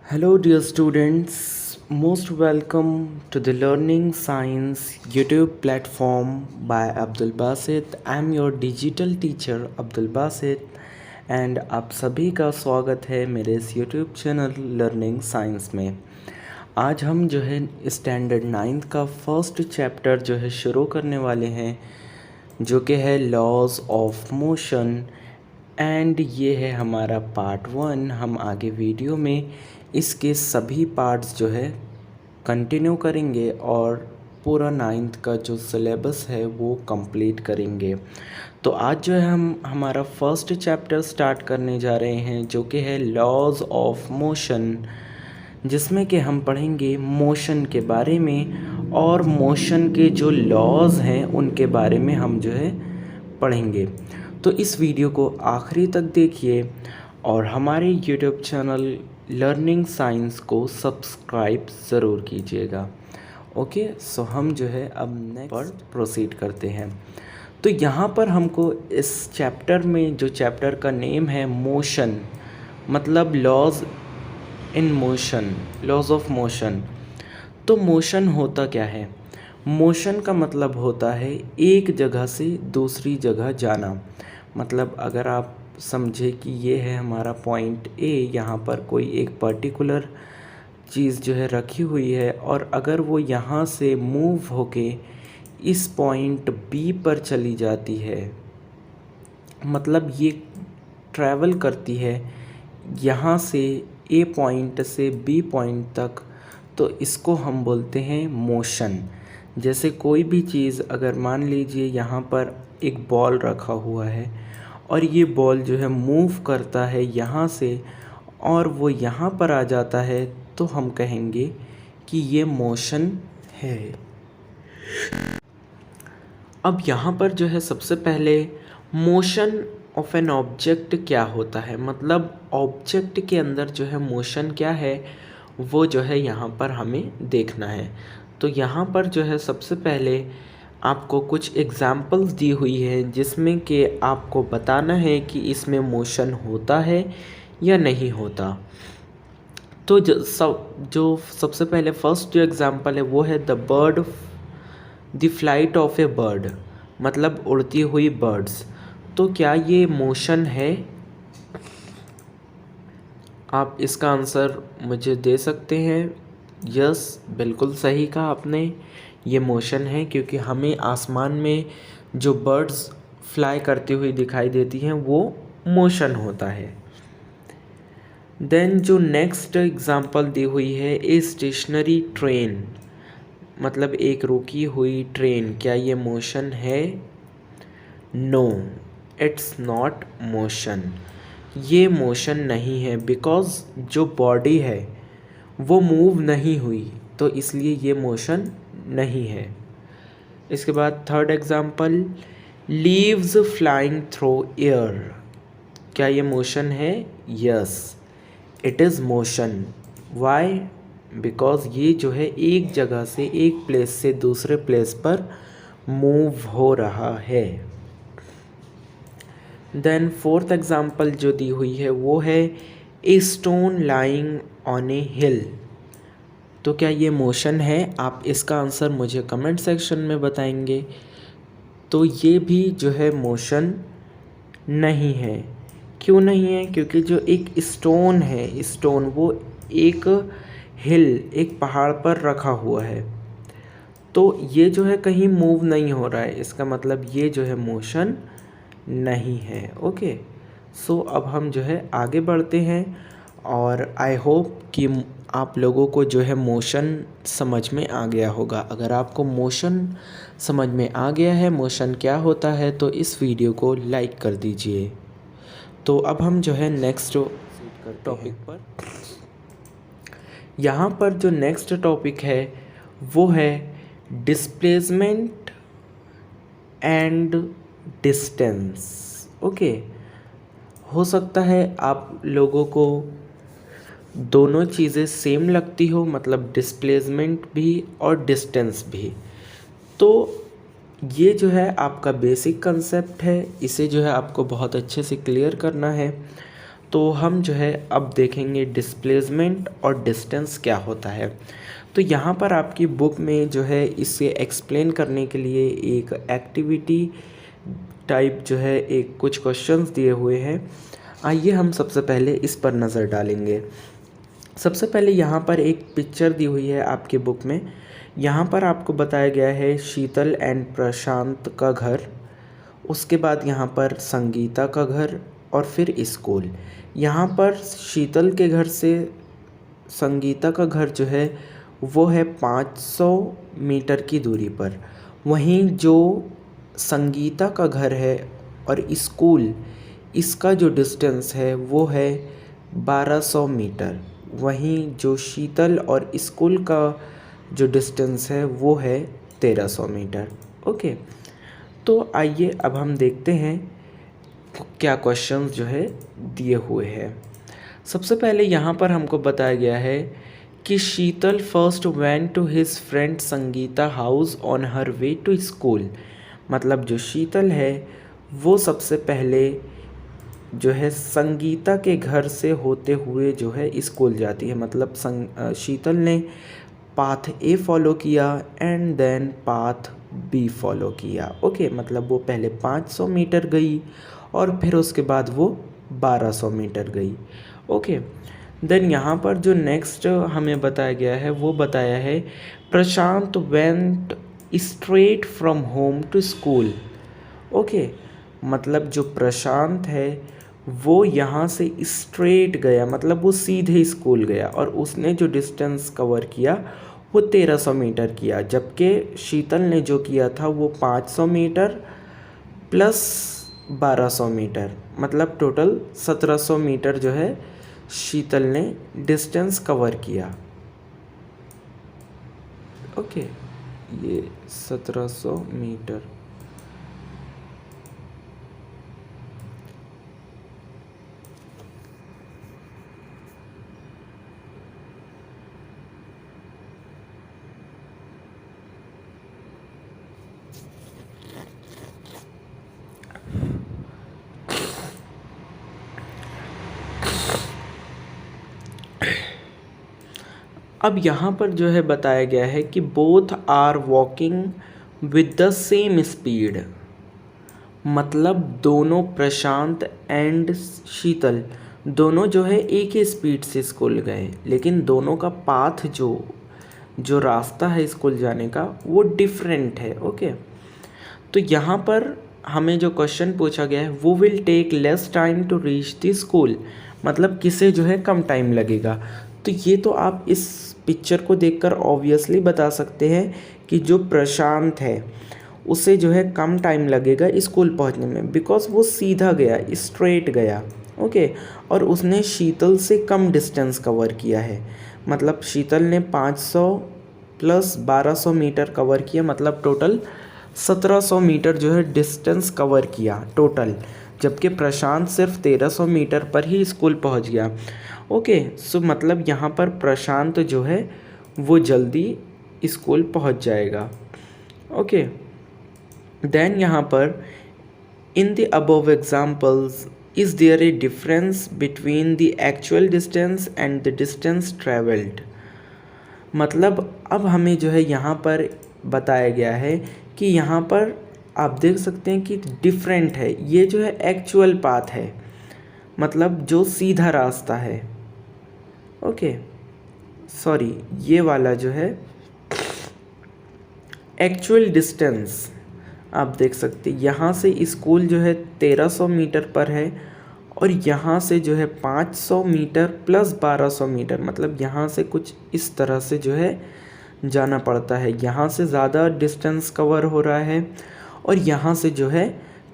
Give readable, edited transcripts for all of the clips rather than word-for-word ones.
Hello, dear students. Most welcome to the Learning Science YouTube platform by Abdul Basit. I'm your digital teacher Abdul Basit and आप सभी का स्वागत है मेरे इस YouTube चैनल लर्निंग साइंस में। आज हम जो है स्टैंडर्ड 9th का फर्स्ट चैप्टर जो है शुरू करने वाले हैं, जो कि है लॉज ऑफ मोशन। एंड ये है हमारा पार्ट 1। हम आगे वीडियो में इसके सभी पार्ट्स जो है कंटिन्यू करेंगे और पूरा 9th का जो सिलेबस है वो कंप्लीट करेंगे। तो आज जो है हम हमारा फर्स्ट चैप्टर स्टार्ट करने जा रहे हैं, जो कि है लॉज ऑफ मोशन, जिसमें कि हम पढ़ेंगे मोशन के बारे में और मोशन के जो लॉज हैं उनके बारे में हम जो है पढ़ेंगे। तो इस वीडियो को आखिरी तक देखिए और हमारे YouTube चैनल लर्निंग साइंस को सब्सक्राइब ज़रूर कीजिएगा। ओके, सो हम जो है अब नेक्स्ट पर प्रोसीड करते हैं। तो यहाँ पर हमको इस चैप्टर में, जो चैप्टर का नेम है मोशन, मतलब laws in motion, laws of motion. तो मोशन होता क्या है? मोशन का मतलब होता है एक जगह से दूसरी जगह जाना। मतलब अगर आप समझे कि ये है हमारा पॉइंट ए, यहाँ पर कोई एक पर्टिकुलर चीज़ जो है रखी हुई है और अगर वो यहाँ से मूव होके इस पॉइंट बी पर चली जाती है, मतलब ये ट्रैवल करती है यहाँ से ए पॉइंट से बी पॉइंट तक, तो इसको हम बोलते हैं मोशन। जैसे कोई भी चीज़, अगर मान लीजिए यहाँ पर एक बॉल रखा हुआ है और ये बॉल जो है मूव करता है यहाँ से और वो यहाँ पर आ जाता है, तो हम कहेंगे कि ये मोशन है। अब यहाँ पर जो है सबसे पहले मोशन ऑफ एन ऑब्जेक्ट क्या होता है, मतलब ऑब्जेक्ट के अंदर जो है मोशन क्या है वो जो है यहाँ पर हमें देखना है। तो यहाँ पर जो है सबसे पहले आपको कुछ एग्जाम्पल्स दी हुई है जिसमें कि आपको बताना है कि इसमें मोशन होता है या नहीं होता। तो जो सबसे पहले फर्स्ट जो एग्जांपल है वो है the flight of A bird, मतलब उड़ती हुई बर्ड्स। तो क्या ये मोशन है? आप इसका आंसर मुझे दे सकते हैं। यस, बिल्कुल सही कहा आपने, ये मोशन है, क्योंकि हमें आसमान में जो बर्ड्स फ्लाई करती हुई दिखाई देती हैं वो मोशन होता है। देन जो नेक्स्ट एग्जांपल दी हुई है, ए स्टेशनरी ट्रेन, मतलब एक रुकी हुई ट्रेन, क्या ये मोशन है? नो, इट्स नॉट मोशन, ये मोशन नहीं है, बिकॉज जो बॉडी है वो मूव नहीं हुई, तो इसलिए ये मोशन नहीं है। इसके बाद third example, leaves flying through air, क्या ये मोशन है? Yes, it is motion. Why? Because ये जो है एक जगह से, एक प्लेस से दूसरे प्लेस पर मूव हो रहा है। देन फोर्थ एग्जांपल जो दी हुई है वो है ए स्टोन लाइंग ऑन ए हिल, तो क्या ये मोशन है? आप इसका आंसर मुझे कमेंट सेक्शन में बताएंगे। तो ये भी जो है मोशन नहीं है। क्यों नहीं है? क्योंकि जो एक स्टोन है, स्टोन वो एक हिल, एक पहाड़ पर रखा हुआ है, तो ये जो है कहीं मूव नहीं हो रहा है, इसका मतलब ये जो है मोशन नहीं है। ओके, सो अब हम जो है आगे बढ़ते हैं और आई होप कि आप लोगों को जो है मोशन समझ में आ गया होगा। अगर आपको मोशन समझ में आ गया है, मोशन क्या होता है, तो इस वीडियो को लाइक कर दीजिए। तो अब हम जो है नेक्स्ट टॉपिक पर, यहाँ पर जो नेक्स्ट टॉपिक है वो है डिस्प्लेसमेंट एंड डिस्टेंस। ओके, हो सकता है आप लोगों को दोनों चीज़ें सेम लगती हो, मतलब डिस्प्लेसमेंट भी और डिस्टेंस भी। तो ये जो है आपका बेसिक कंसेप्ट है, इसे जो है आपको बहुत अच्छे से क्लियर करना है। तो हम जो है अब देखेंगे डिस्प्लेसमेंट और डिस्टेंस क्या होता है। तो यहाँ पर आपकी बुक में जो है इसे एक्सप्लेन करने के लिए एक एक्टिविटी टाइप जो है एक कुछ क्वेश्चंस दिए हुए हैं। आइए हम सबसे पहले इस पर नज़र डालेंगे। सबसे पहले यहाँ पर एक पिक्चर दी हुई है आपके बुक में। यहाँ पर आपको बताया गया है शीतल एंड प्रशांत का घर, उसके बाद यहाँ पर संगीता का घर और फिर स्कूल। यहाँ पर शीतल के घर से संगीता का घर जो है वो है 500 मीटर की दूरी पर। वहीं जो संगीता का घर है और स्कूल, इसका जो डिस्टेंस है वो है 1200 मीटर। वहीं जो शीतल और स्कूल का जो डिस्टेंस है वो है 1300 मीटर। ओके, तो आइए अब हम देखते हैं क्या क्वेश्चंस जो है दिए हुए हैं। सबसे पहले यहाँ पर हमको बताया गया है कि Sheetal first went to his friend Sangeeta house on her way to school. मतलब जो शीतल है वो सबसे पहले जो है संगीता के घर से होते हुए जो है स्कूल जाती है। मतलब शीतल ने पाथ ए फॉलो किया and then path B follow किया। ओके, मतलब वो पहले 500 मीटर गई और फिर उसके बाद वो 1200 मीटर गई। ओके, देन यहाँ पर जो नेक्स्ट हमें बताया गया है वो बताया है Prashant went straight from home to school. Okay, मतलब जो प्रशांत है वो यहाँ से स्ट्रेट गया, मतलब वो सीधे स्कूल गया और उसने जो डिस्टेंस कवर किया वो 1300 मीटर किया। जबकि शीतल ने जो किया था वो 500 मीटर प्लस 1200 मीटर, मतलब टोटल 1700 मीटर जो है शीतल ने डिस्टेंस कवर किया। ओके, ये 1700 मीटर। अब यहाँ पर जो है बताया गया है कि both are walking with the same speed. मतलब दोनों प्रशांत एंड शीतल दोनों जो है एक ही स्पीड से स्कूल गए, लेकिन दोनों का पाथ जो जो रास्ता है स्कूल जाने का वो डिफरेंट है। ओके, तो यहाँ पर हमें जो क्वेश्चन पूछा गया है वो will take less time to reach the school, मतलब किसे जो है कम टाइम लगेगा। तो ये तो आप इस पिक्चर को देखकर ऑब्वियसली बता सकते हैं कि जो प्रशांत है उसे जो है कम टाइम लगेगा स्कूल पहुंचने में, बिकॉज वो सीधा गया, स्ट्रेट गया। ओके, और उसने शीतल से कम डिस्टेंस कवर किया है। मतलब शीतल ने 500 प्लस 1200 मीटर कवर किया, मतलब टोटल 1700 मीटर जो है डिस्टेंस कवर किया टोटल। जबकि प्रशांत सिर्फ 1300 मीटर पर ही स्कूल पहुंच गया। ओके, सो मतलब यहाँ पर प्रशांत जो है वो जल्दी स्कूल पहुंच जाएगा। ओके, देन यहाँ पर in the above examples is there a difference between the actual distance and the distance travelled. मतलब अब हमें जो है यहाँ पर बताया गया है कि यहाँ पर आप देख सकते हैं कि डिफरेंट है। ये जो है एक्चुअल पाथ है, मतलब जो सीधा रास्ता है। ओके, सॉरी, ये वाला जो है एक्चुअल डिस्टेंस आप देख सकते हैं। यहाँ से स्कूल जो है 1300 मीटर पर है और यहाँ से जो है 500 मीटर प्लस 1200 मीटर, मतलब यहाँ से कुछ इस तरह से जो है जाना पड़ता है। यहाँ से ज़्यादा डिस्टेंस कवर हो रहा है और यहाँ से जो है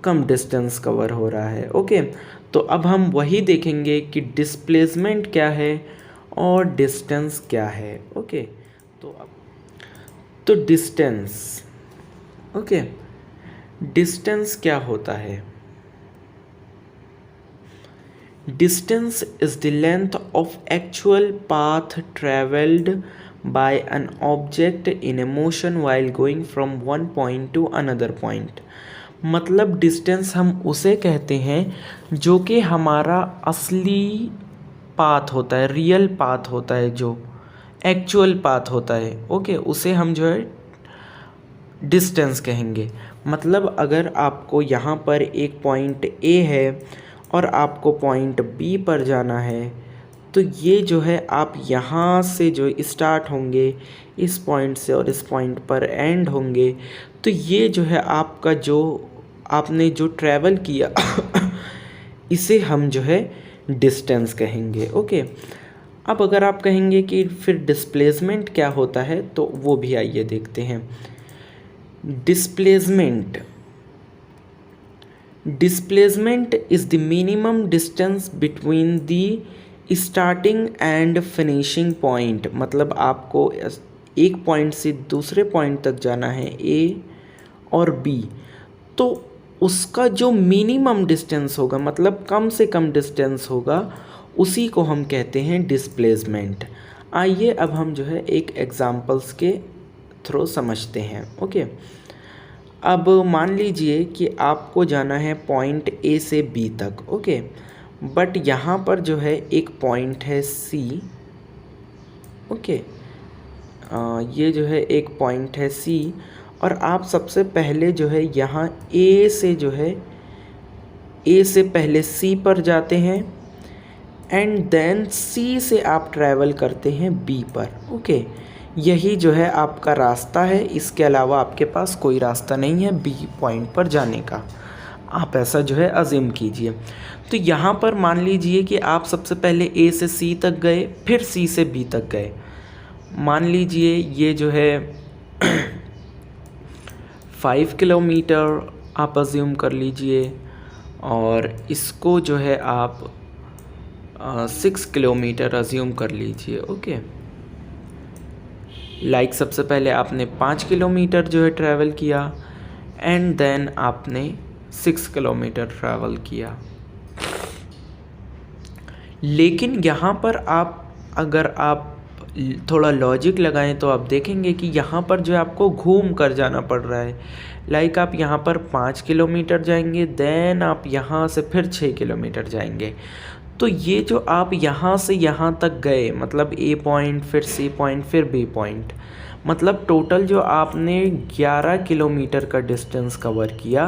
कम डिस्टेंस कवर हो रहा है। ओके, तो अब हम वही देखेंगे कि डिस्प्लेसमेंट क्या है और डिस्टेंस क्या है। ओके, तो डिस्टेंस, ओके, डिस्टेंस क्या होता है? Distance is the length of actual path travelled by an object in A motion while going from one point to another point। मतलब डिस्टेंस हम उसे कहते हैं जो कि हमारा असली पाथ होता है, रियल पाथ होता है, जो एक्चुअल पाथ होता है। ओके, उसे हम जो है डिस्टेंस कहेंगे। मतलब अगर आपको यहाँ पर एक पॉइंट ए है और आपको पॉइंट बी पर जाना है, तो ये जो है आप यहाँ से जो स्टार्ट होंगे इस पॉइंट से और इस पॉइंट पर एंड होंगे, तो ये जो है आपका जो आपने जो ट्रैवल किया इसे हम जो है डिस्टेंस कहेंगे। ओके, अब अगर आप कहेंगे कि फिर डिस्प्लेसमेंट क्या होता है, तो वो भी आइए देखते हैं। Displacement is the minimum distance between the starting and finishing point. मतलब आपको एक पॉइंट से दूसरे पॉइंट तक जाना है, ए और बी, तो उसका जो मिनिमम डिस्टेंस होगा, मतलब कम से कम डिस्टेंस होगा, उसी को हम कहते हैं डिस्प्लेसमेंट। आइए अब हम जो है एक एग्जांपल्स के थ्रू समझते हैं। ओके, अब मान लीजिए कि आपको जाना है पॉइंट ए से बी तक। ओके, बट यहाँ पर जो है एक पॉइंट है सी। ओके, ये जो है एक पॉइंट है सी, और आप सबसे पहले जो है यहाँ ए से जो है ए से पहले सी पर जाते हैं एंड देन सी से आप ट्रैवल करते हैं बी पर। ओके, यही जो है आपका रास्ता है, इसके अलावा आपके पास कोई रास्ता नहीं है बी पॉइंट पर जाने का। आप ऐसा जो है अज्यूम कीजिए। तो यहाँ पर मान लीजिए कि आप सबसे पहले ए से सी तक गए, फिर सी से बी तक गए। मान लीजिए ये जो है 5 किलोमीटर आप अज्यूम कर लीजिए, और इसको जो है आप 6 किलोमीटर अज्यूम कर लीजिए। ओके, लाइक सबसे पहले आपने 5 किलोमीटर जो है ट्रैवल किया एंड देन आपने 6 किलोमीटर ट्रैवल किया। लेकिन यहाँ पर अगर आप थोड़ा लॉजिक लगाएं तो आप देखेंगे कि यहाँ पर जो है आपको घूम कर जाना पड़ रहा है। लाइक आप यहाँ पर 5 किलोमीटर जाएंगे, देन आप यहाँ से फिर 6 किलोमीटर जाएंगे। तो ये जो आप यहाँ से यहाँ तक गए, मतलब ए पॉइंट, फिर सी पॉइंट, फिर बी पॉइंट, मतलब टोटल जो आपने 11 किलोमीटर का डिस्टेंस कवर किया,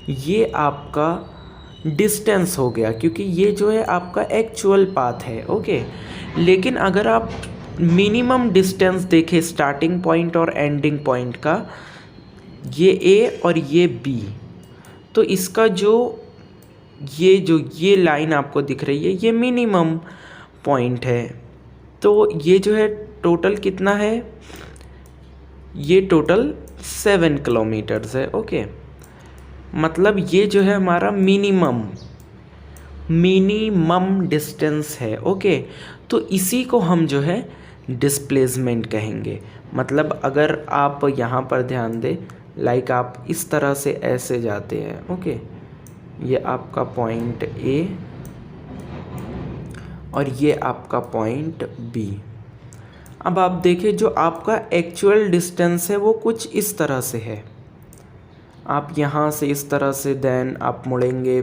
ये आपका डिस्टेंस हो गया, क्योंकि ये जो है आपका एक्चुअल पाथ है। ओके, लेकिन अगर आप मिनिमम डिस्टेंस देखें स्टार्टिंग पॉइंट और एंडिंग पॉइंट का, ये ए और ये बी, तो इसका ये लाइन आपको दिख रही है, ये मिनिमम पॉइंट है। तो ये जो है टोटल कितना है, ये टोटल 7 किलोमीटर्स है। ओके, मतलब ये जो है हमारा मिनिमम डिस्टेंस है। ओके, तो इसी को हम जो है डिस्प्लेसमेंट कहेंगे। मतलब अगर आप यहाँ पर ध्यान दें, लाइक आप इस तरह से ऐसे जाते हैं। ओके, ये आपका पॉइंट ए और ये आपका पॉइंट बी। अब आप देखें जो आपका एक्चुअल डिस्टेंस है वो कुछ इस तरह से है। आप यहाँ से इस तरह से देन आप मुड़ेंगे,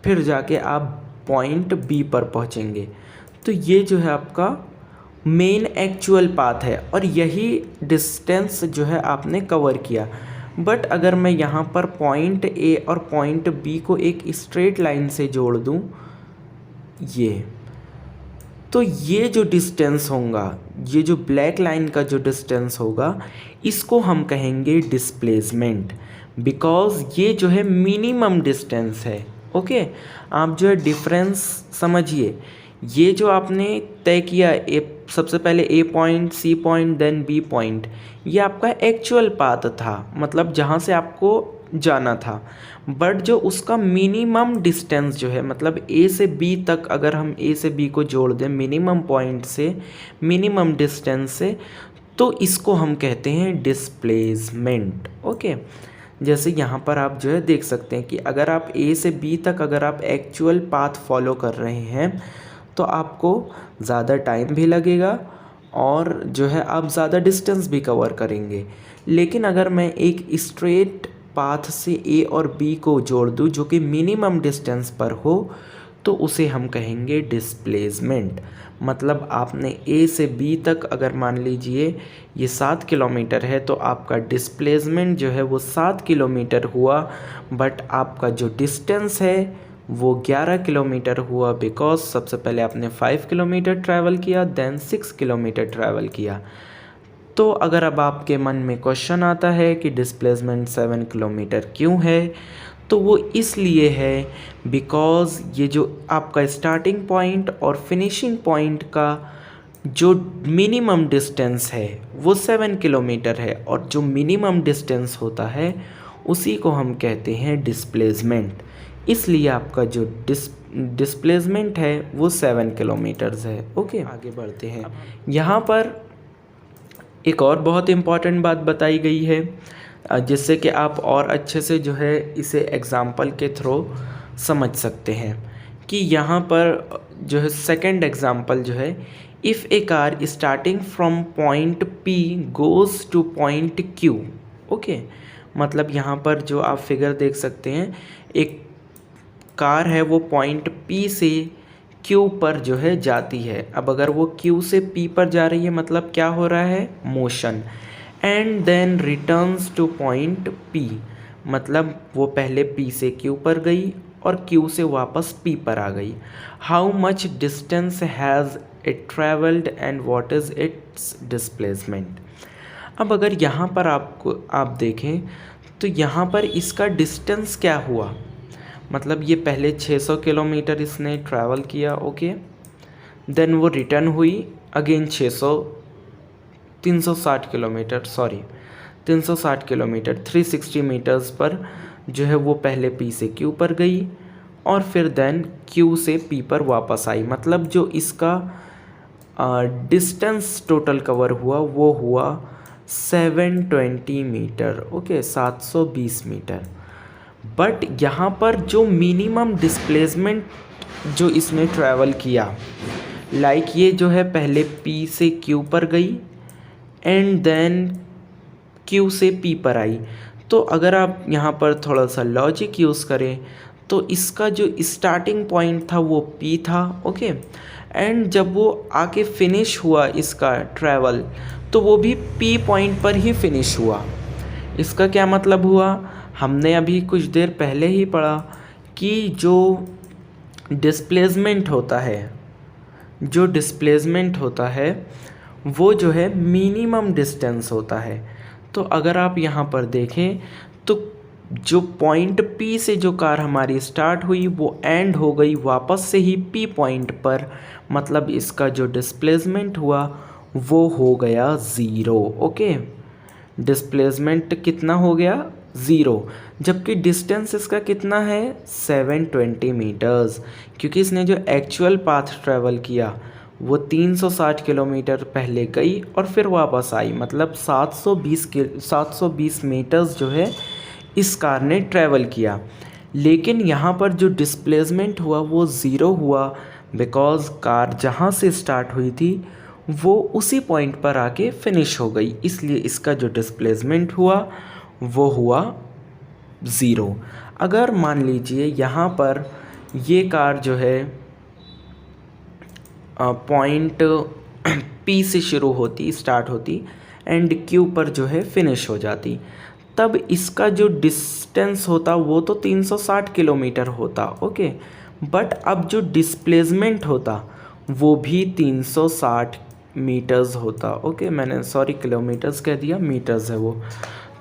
फिर जाके आप पॉइंट बी पर पहुँचेंगे। तो ये जो है आपका मेन एक्चुअल पाथ है और यही डिस्टेंस जो है आपने कवर किया। बट अगर मैं यहाँ पर पॉइंट ए और पॉइंट बी को एक स्ट्रेट लाइन से जोड़ दूँ, तो ये जो डिस्टेंस होगा, ये जो ब्लैक लाइन का जो डिस्टेंस होगा, इसको हम कहेंगे डिस्प्लेसमेंट, बिकॉज ये जो है मिनिमम डिस्टेंस है। ओके, आप जो है डिफरेंस समझिए। ये जो आपने तय किया, सबसे पहले A point, C point, then B point, ये आपका एक्चुअल पाथ था, मतलब जहाँ से आपको जाना था। बट जो उसका मिनिमम डिस्टेंस जो है, मतलब ए से बी तक अगर हम ए से बी को जोड़ दें मिनिमम पॉइंट से, मिनिमम डिस्टेंस से, तो इसको हम कहते हैं डिस्प्लेसमेंट। ओके, जैसे यहाँ पर आप जो है देख सकते हैं कि अगर आप ए से बी तक अगर आप एक्चुअल पाथ फॉलो कर रहे हैं तो आपको ज़्यादा टाइम भी लगेगा और जो है आप ज़्यादा डिस्टेंस भी कवर करेंगे। लेकिन अगर मैं एक स्ट्रेट पाथ से ए और बी को जोड़ दूँ जो कि मिनिमम डिस्टेंस पर हो, तो उसे हम कहेंगे डिस्प्लेसमेंट। मतलब आपने ए से बी तक अगर मान लीजिए ये 7 किलोमीटर है, तो आपका डिस्प्लेसमेंट जो है वो 7 किलोमीटर हुआ, बट आपका जो डिस्टेंस है वो 11 किलोमीटर हुआ, बिकॉज सबसे पहले आपने 5 किलोमीटर ट्रैवल किया, देन 6 किलोमीटर ट्रैवल किया। तो अगर अब आपके मन में क्वेश्चन आता है कि डिस्प्लेसमेंट 7 किलोमीटर क्यों है, तो वो इसलिए है बिकॉज़ ये जो आपका स्टार्टिंग पॉइंट और फिनिशिंग पॉइंट का जो मिनिमम डिस्टेंस है वो 7 किलोमीटर है, और जो मिनिमम डिस्टेंस होता है उसी को हम कहते हैं डिस्प्लेसमेंट। इसलिए आपका जो डिस्प्लेसमेंट है वो 7 किलोमीटर्स है। ओके, आगे बढ़ते हैं। यहाँ पर एक और बहुत इम्पॉर्टेंट बात बताई गई है, जिससे कि आप और अच्छे से जो है इसे एग्ज़ाम्पल के थ्रू समझ सकते हैं कि यहाँ पर जो है सेकंड एग्ज़ाम्पल जो है, if A car starting from point P goes two point Q. Okay, मतलब यहाँ पर जो आप फिगर देख सकते हैं, एक कार है वो पॉइंट पी से क्यू पर जो है जाती है। अब अगर वो क्यू से पी पर जा रही है, मतलब क्या हो रहा है, motion. And then returns to point P, मतलब वो पहले पी से क्यू पर गई और क्यू से वापस पी पर आ गई। How much distance has it travelled and what is it's displacement. अब अगर यहाँ पर आप देखें तो यहाँ पर इसका डिस्टेंस क्या हुआ, मतलब ये पहले 600 किलोमीटर इसने ट्रैवल किया। ओके, देन वो रिटर्न हुई अगेन 360 किलोमीटर, 360 मीटर्स पर जो है वो पहले पी से क्यू पर गई और फिर देन क्यू से पी पर वापस आई। मतलब जो इसका डिस्टेंस टोटल कवर हुआ वो हुआ 720 मीटर। Okay, 720 metre. बट यहाँ पर जो मिनिमम डिस्प्लेसमेंट जो इसने ट्रैवल किया, लाइक ये जो है पहले पी से क्यू पर गई एंड देन क्यू से पी पर आई। तो अगर आप यहाँ पर थोड़ा सा लॉजिक यूज़ करें तो इसका जो स्टार्टिंग पॉइंट था वो पी था। ओके, एंड जब वो आके फिनिश हुआ इसका ट्रैवल, तो वो भी पी पॉइंट पर ही फिनिश हुआ। इसका क्या मतलब हुआ, हमने अभी कुछ देर पहले ही पढ़ा कि जो डिस्प्लेसमेंट होता है वो जो है मिनिमम डिस्टेंस होता है। तो अगर आप यहाँ पर देखें तो जो पॉइंट पी से जो कार हमारी स्टार्ट हुई वो एंड हो गई वापस से ही पी पॉइंट पर, मतलब इसका जो डिस्प्लेसमेंट हुआ वो हो गया ज़ीरो। ओके, डिस्प्लेसमेंट कितना हो गया, ज़ीरो। जबकि डिस्टेंस इसका कितना है, 720 मीटर्स, क्योंकि इसने जो एक्चुअल पाथ ट्रैवल किया वो 360 किलोमीटर पहले गई और फिर वापस आई, मतलब 720 मीटर्स जो है इस कार ने ट्रैवल किया। लेकिन यहाँ पर जो डिस्प्लेसमेंट हुआ वो ज़ीरो हुआ, बिकॉज़ कार जहाँ से स्टार्ट हुई थी वो उसी पॉइंट पर आके फिनिश हो गई, इसलिए इसका जो डिस्प्लेसमेंट हुआ वो हुआ ज़ीरो। अगर मान लीजिए यहाँ पर ये कार जो है पॉइंट पी से स्टार्ट होती एंड क्यू पर जो है फिनिश हो जाती, तब इसका जो डिस्टेंस होता वो तो 360 किलोमीटर होता। ओके, बट अब जो डिस्प्लेसमेंट होता वो भी 360 मीटर्स होता। ओके, मैंने किलोमीटर्स कह दिया, मीटर्स है वो।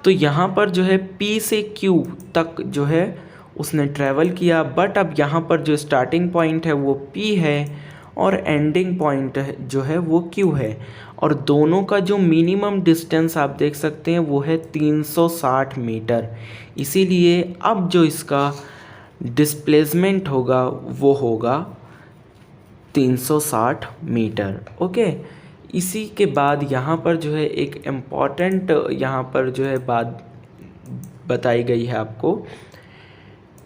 तो यहाँ पर जो है P से Q तक जो है उसने ट्रैवल किया, बट अब यहाँ पर जो स्टार्टिंग पॉइंट है वो P है और एंडिंग पॉइंट जो है वो Q है, और दोनों का जो मिनिमम डिस्टेंस आप देख सकते हैं वो है 360 मीटर। इसीलिए अब जो इसका डिस्प्लेसमेंट होगा वो होगा 360 मीटर। ओके, इसी के बाद यहाँ पर जो है एक इम्पॉर्टेंट यहाँ पर जो है बात बताई गई है आपको,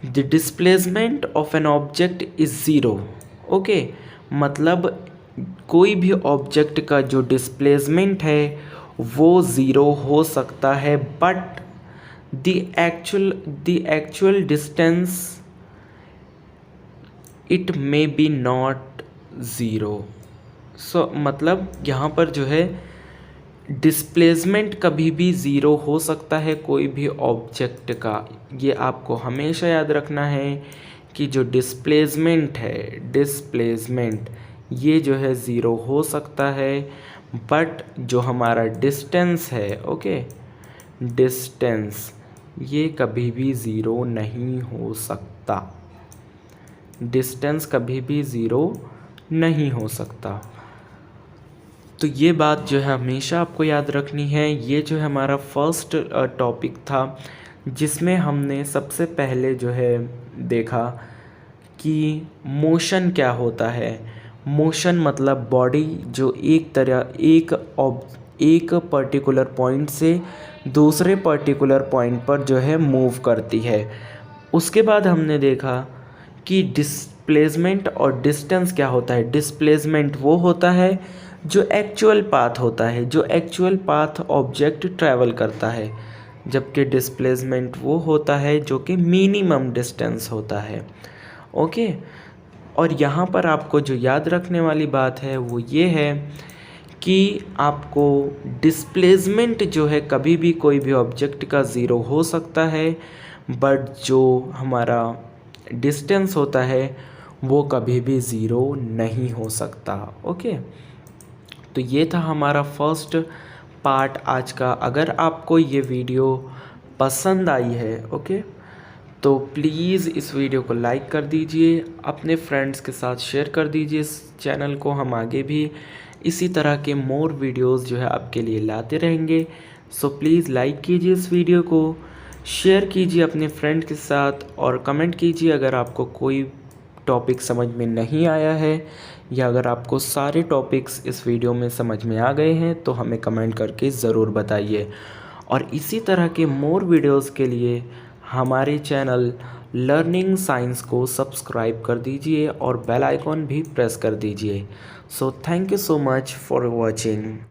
the displacement of an object is zero. Okay, मतलब कोई भी ऑब्जेक्ट का जो डिस्प्लेसमेंट है वो ज़ीरो हो सकता है, but the actual distance it may be not zero. So मतलब यहाँ पर जो है डिस्प्लेसमेंट कभी भी ज़ीरो हो सकता है कोई भी ऑब्जेक्ट का। ये आपको हमेशा याद रखना है कि जो डिस्प्लेसमेंट ये जो है ज़ीरो हो सकता है, बट जो हमारा डिस्टेंस है, ओके, डिस्टेंस ये कभी भी ज़ीरो नहीं हो सकता। डिस्टेंस कभी भी ज़ीरो नहीं हो सकता। तो ये बात जो है हमेशा आपको याद रखनी है। ये जो है हमारा फर्स्ट टॉपिक था जिसमें हमने सबसे पहले जो है देखा कि मोशन क्या होता है। मोशन मतलब बॉडी जो एक पर्टिकुलर पॉइंट से दूसरे पर्टिकुलर पॉइंट पर जो है मूव करती है। उसके बाद हमने देखा कि डिस्प्लेसमेंट और डिस्टेंस क्या होता है। डिस्प्लेसमेंट वो होता है जो एक्चुअल पाथ होता है, जो एक्चुअल पाथ ऑब्जेक्ट ट्रैवल करता है, जबकि डिस्प्लेसमेंट वो होता है जो कि मिनिमम डिस्टेंस होता है। ओके, और यहाँ पर आपको जो याद रखने वाली बात है वो ये है कि आपको डिस्प्लेसमेंट जो है कभी भी कोई भी ऑब्जेक्ट का ज़ीरो हो सकता है, बट जो हमारा डिस्टेंस होता है वो कभी भी ज़ीरो नहीं हो सकता। ओके, तो ये था हमारा फर्स्ट पार्ट आज का। अगर आपको ये वीडियो पसंद आई है, ओके, तो प्लीज़ इस वीडियो को लाइक कर दीजिए, अपने फ्रेंड्स के साथ शेयर कर दीजिए इस चैनल को। हम आगे भी इसी तरह के मोर वीडियोस जो है आपके लिए लाते रहेंगे। सो प्लीज़ लाइक कीजिए इस वीडियो को, शेयर कीजिए अपने फ्रेंड के साथ और कमेंट कीजिए अगर आपको कोई टॉपिक समझ में नहीं आया है या अगर आपको सारे टॉपिक्स इस वीडियो में समझ में आ गए हैं तो हमें कमेंट करके ज़रूर बताइए। और इसी तरह के मोर वीडियोस के लिए हमारे चैनल लर्निंग साइंस को सब्सक्राइब कर दीजिए और बेल आइकॉन भी प्रेस कर दीजिए। So thank you so much for watching.